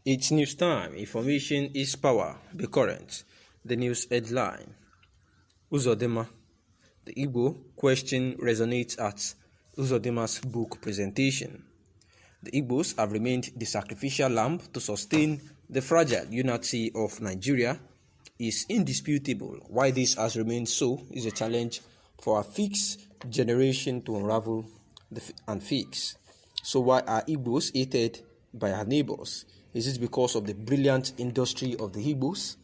It's news time. Information is power. Be current. The news headline. Uzodima. The Igbo question resonates at Uzodima's book presentation. The Igbos have remained the sacrificial lamb to sustain the fragile unity of Nigeria is indisputable. Why this has remained so is a challenge for our fixed generation to unravel and fix. So why are Igbos hated by our neighbors? Is it because of the brilliant industry of the Igbos,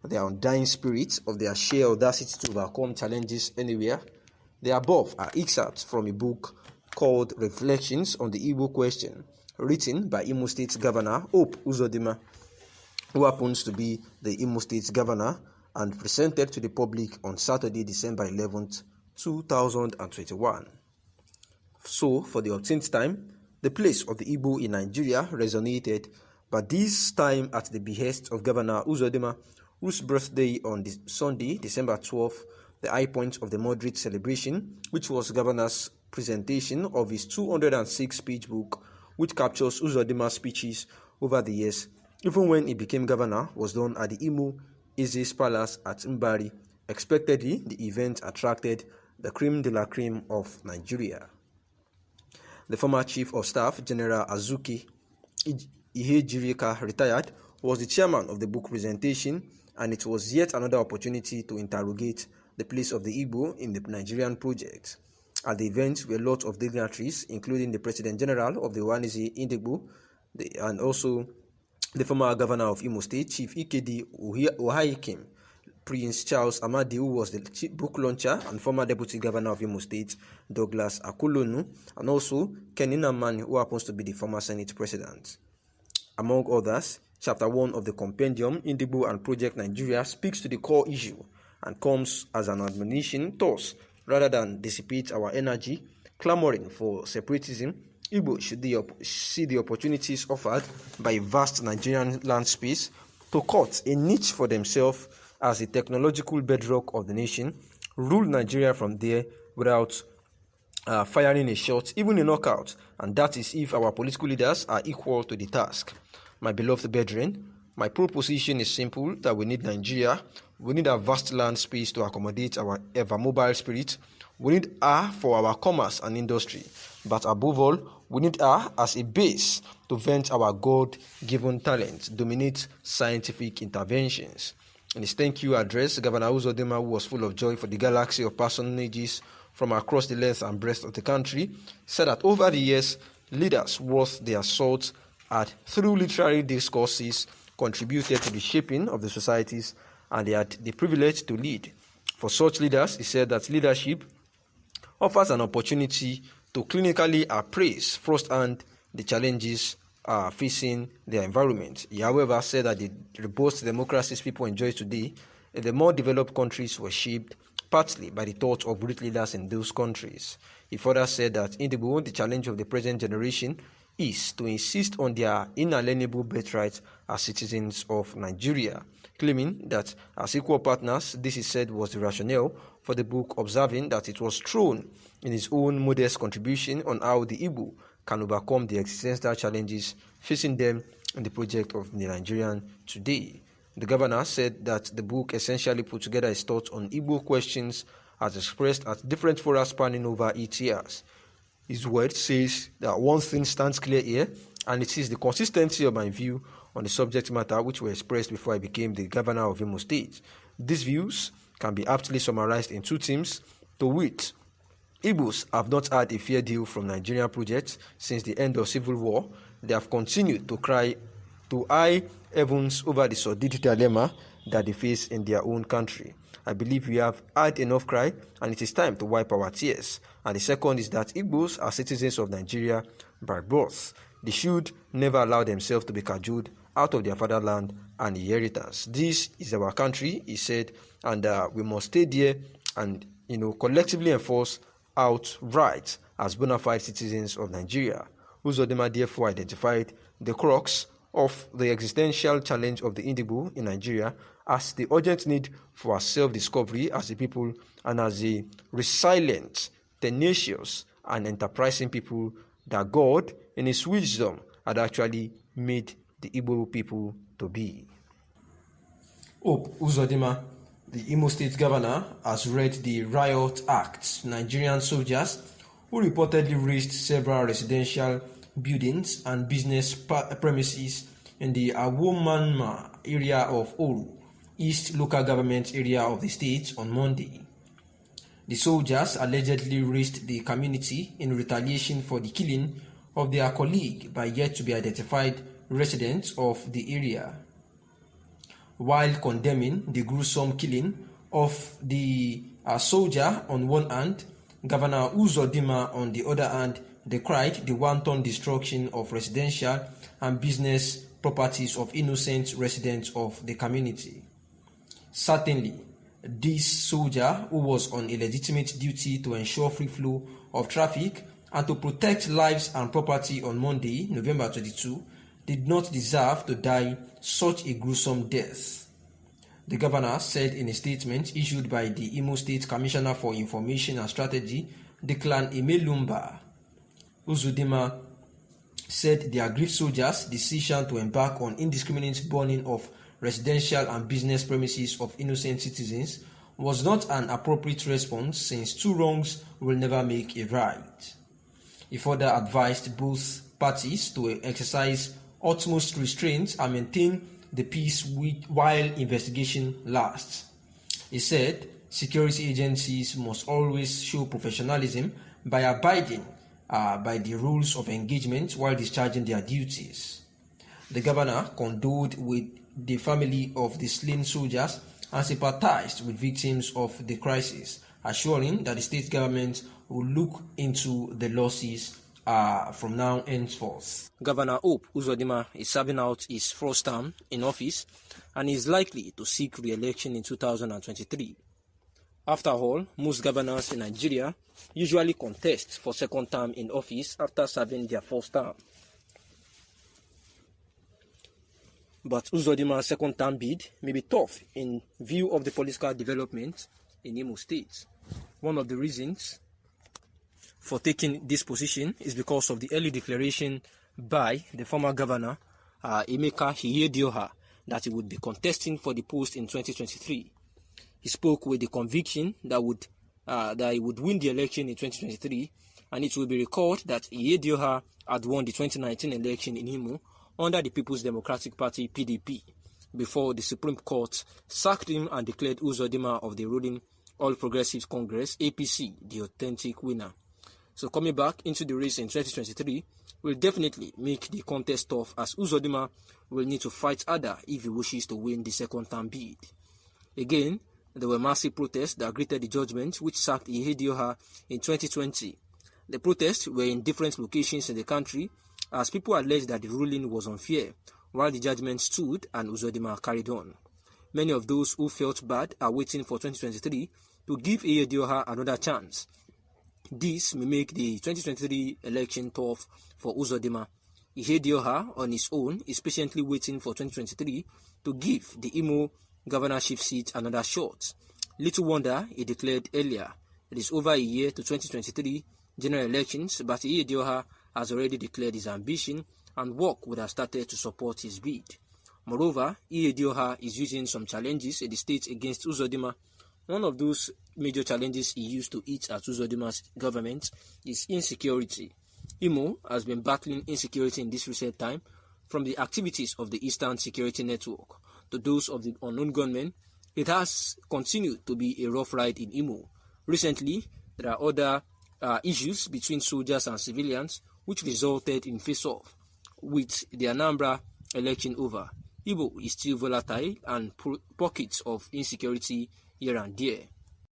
their undying spirit, of their sheer audacity to overcome challenges anywhere? The above are excerpts from a book called Reflections on the Igbo Question, written by Imo State Governor Hope Uzodima, who happens to be the Imo State Governor, and presented to the public on Saturday, December 11th, 2021. So, for the 18th time, the place of the Igbo in Nigeria resonated, but this time at the behest of Governor Uzodima, whose birthday on Sunday, December 12th, the high point of the moderate celebration, which was Governor's presentation of his 206-page book, which captures Uzodima's speeches over the years, even when he became governor, was done at the Imo Isis Palace at Mbari. Expectedly, the event attracted the creme de la creme of Nigeria. The former Chief of Staff, General Azuki Ihejirika, retired, was the chairman of the book presentation, and it was yet another opportunity to interrogate the place of the Igbo in the Nigerian project. At the event were lots of dignitaries, including the President General of the Ohanaeze Ndigbo, and also the former governor of Imo State, Chief Ikedi Ohaikim, Prince Charles Amadi, who was the book launcher, and former deputy governor of Imo State, Douglas Akolonu, and also Ken Inaman, who happens to be the former Senate president. Among others, Chapter 1 of the compendium, Ndigbo and Project Nigeria, speaks to the core issue and comes as an admonition. Thus, rather than dissipate our energy clamoring for separatism, Igbo should see the opportunities offered by a vast Nigerian land space to cut a niche for themselves as a technological bedrock of the nation, rule Nigeria from there without firing a shot, even a knockout, and that is if our political leaders are equal to the task. My beloved brethren, my proposition is simple, that we need Nigeria, we need a vast land space to accommodate our ever-mobile spirit, we need her for our commerce and industry, but above all, we need her as a base to vent our God-given talent, dominate scientific interventions. In his thank you address, Governor Uzodima, who was full of joy for the galaxy of personages from across the length and breadth of the country, said that over the years, leaders worth their salt had, through literary discourses, contributed to the shaping of the societies, and they had the privilege to lead. For such leaders, he said that leadership offers an opportunity to clinically appraise firsthand the challenges facing their environment. He, however, said that the robust democracies people enjoy today in the more developed countries were shaped partly by the thoughts of great leaders in those countries. He further said that in the challenge of the present generation is to insist on their inalienable birthright as citizens of Nigeria, claiming that as equal partners, this he said was the rationale for the book, observing that it was thrown in his own modest contribution on how the Igbo can overcome the existential challenges facing them in the project of the Nigerian today. The governor said that the book essentially put together his thoughts on Igbo questions as expressed at different fora spanning over 8 years. His word says that one thing stands clear here, and it is the consistency of my view on the subject matter which were expressed before I became the governor of Imo State. These views can be aptly summarized in 2 themes, to wit, Igbos have not had a fair deal from Nigerian projects since the end of civil war. They have continued to cry to high heavens over the sordid dilemma that they face in their own country. I believe we have had enough cry, and it is time to wipe our tears. And the second is that Igbos are citizens of Nigeria by birth. They should never allow themselves to be cajoled out of their fatherland and inheritance. This is our country, he said, and we must stay there and collectively enforce out rights as bona fide citizens of Nigeria. Uzodima therefore identified the crux of the existential challenge of the Ndigbo in Nigeria as the urgent need for self-discovery as a people and as a resilient, tenacious, and enterprising people that God, in His wisdom, had actually made the Igbo people to be. Hope Uzodinma, the Imo State governor, has read the Riot Act. Nigerian soldiers who reportedly razed several residential buildings and business premises in the Awomanma area of Oru, East local government area of the state on Monday. The soldiers allegedly razed the community in retaliation for the killing of their colleague by yet to be identified residents of the area. While condemning the gruesome killing of the soldier on one hand, Governor Uzodinma on the other hand decried the wanton destruction of residential and business properties of innocent residents of the community. Certainly, this soldier, who was on a legitimate duty to ensure free flow of traffic and to protect lives and property on Monday, November 22, did not deserve to die such a gruesome death. The governor said in a statement issued by the Imo State Commissioner for Information and Strategy, Declan Emelumba. Uzodinma said the aggrieved soldiers' decision to embark on indiscriminate burning of residential and business premises of innocent citizens was not an appropriate response, since two wrongs will never make a right. He further advised both parties to exercise utmost restraint and maintain the peace while investigation lasts. He said security agencies must always show professionalism by abiding by the rules of engagement while discharging their duties. The governor condoled with the family of the slain soldiers and sympathized with victims of the crisis, assuring that the state government will look into the losses from now henceforth. Governor Hope Uzodinma is serving out his first term in office and is likely to seek re-election in 2023. After all, most governors in Nigeria usually contest for second term in office after serving their first term. But Uzodinma's second term bid may be tough in view of the political development in Imo State. One of the reasons for taking this position is because of the early declaration by the former governor, Emeka Ihedioha, that he would be contesting for the post in 2023. He spoke with the conviction that he would win the election in 2023, and it will be recalled that Ihedioha had won the 2019 election in Imo under the People's Democratic Party (PDP) before the Supreme Court sacked him and declared Uzodinma of the ruling All Progressives Congress (APC) the authentic winner. So coming back into the race in 2023 will definitely make the contest tough, as Uzodinma will need to fight harder if he wishes to win the second term bid. Again, there were massive protests that greeted the judgment which sacked Ihedioha in 2020. The protests were in different locations in the country, as people alleged that the ruling was unfair, while the judgment stood and Uzodinma carried on. Many of those who felt bad are waiting for 2023 to give Ihedioha another chance. This may make the 2023 election tough for Uzodinma. Ihedioha, on his own, is patiently waiting for 2023 to give the Imo governorship seat another shot. Little wonder he declared earlier. It is over a year to 2023 general elections, but Ihedioha has already declared his ambition and work would have started to support his bid. Moreover, Ihedioha is using some challenges in the state against Uzodinma. One of those major challenges he used to hit at Uzodinma's government is insecurity. Imo has been battling insecurity in this recent time, from the activities of the Eastern Security Network to those of the unknown gunmen. It has continued to be a rough ride in Imo. Recently, there are other issues between soldiers and civilians which resulted in face-off. With the Anambra election over, Imo is still volatile and pockets of insecurity here and there.